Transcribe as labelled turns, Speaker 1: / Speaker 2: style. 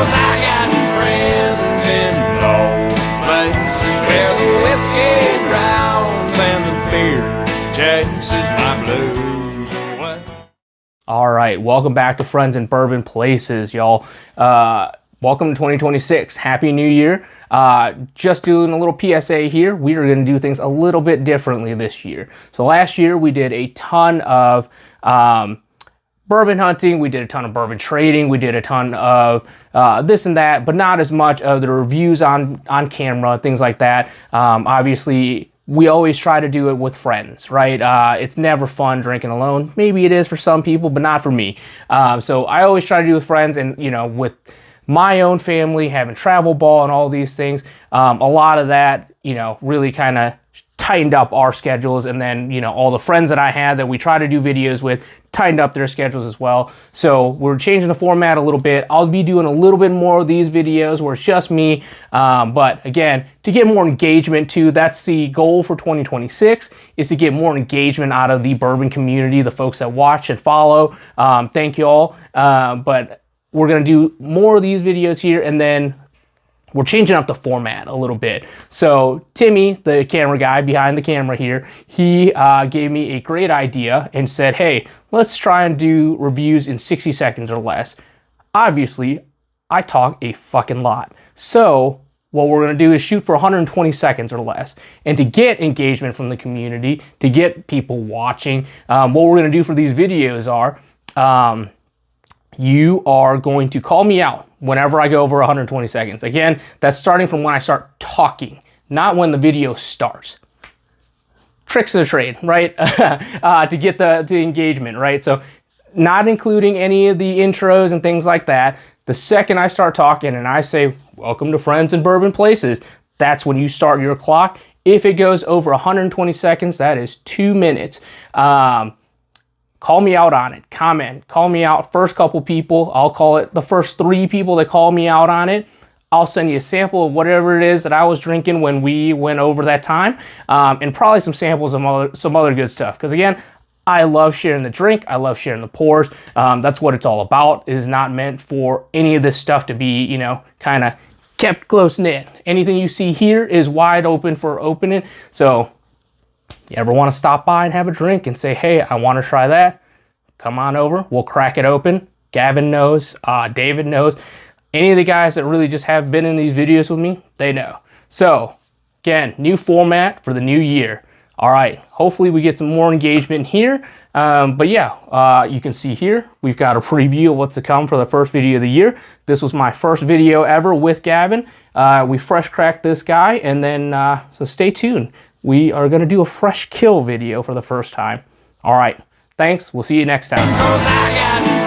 Speaker 1: 'cause I got friends in low places where the whiskey drowns and the beer chases my blues away.
Speaker 2: All right, welcome back to Friends in Bourbon Places, y'all. Welcome to 2026. Happy New Year. Just doing a little PSA here. We are going to do things a little bit differently this year. So last year we did a ton of bourbon hunting. We did a ton of bourbon trading. We did a ton of this and that, but not as much of the reviews on camera, things like that. Obviously, we always try to do it with friends, right? It's never fun drinking alone. Maybe it is for some people, but not for me. So I always try to do it with friends, and with my own family, having travel ball and all these things, a lot of that, really kind of tightened up our schedules. And then, all the friends that I had that we try to do videos with tightened up their schedules as well. So we're changing the format a little bit. I'll be doing a little bit more of these videos where it's just me. But again, to get more engagement too, that's the goal for 2026, is to get more engagement out of the bourbon community, the folks that watch and follow. Thank you all. But we're going to do more of these videos here, and then we're changing up the format a little bit. So Timmy, the camera guy behind the camera here, he gave me a great idea and said, hey, let's try and do reviews in 60 seconds or less. Obviously, I talk a fucking lot. So what we're going to do is shoot for 120 seconds or less. And to get engagement from the community, to get people watching, what we're going to do for these videos are, you are going to call me out whenever I go over 120 seconds. Again, that's starting from when I start talking, not when the video starts. Tricks of the trade, right? To get the engagement, right? So not including any of the intros and things like that. The second I start talking and I say, welcome to Friends in Bourbon Places, that's when you start your clock. If it goes over 120 seconds, that is 2 minutes. Call me out on it. Comment. Call me out. First couple people, I'll call it the first 3 people that call me out on it. I'll send you a sample of whatever it is that I was drinking when we went over that time, and probably some samples of some other good stuff. Because again, I love sharing the drink. I love sharing the pours. That's what it's all about. It is not meant for any of this stuff to be, kind of kept close knit. Anything you see here is wide open for opening. So you ever want to stop by and have a drink and say, hey, I want to try that? Come on over. We'll crack it open. Gavin knows. David knows. Any of the guys that really just have been in these videos with me, they know. So, again, new format for the new year. All right. Hopefully we get some more engagement here. But yeah, you can see here, we've got a preview of what's to come for the first video of the year. This was my first video ever with Gavin. We fresh cracked this guy, and then, so stay tuned. We are going to do a fresh kill video for the first time. All right. Thanks. We'll see you next time.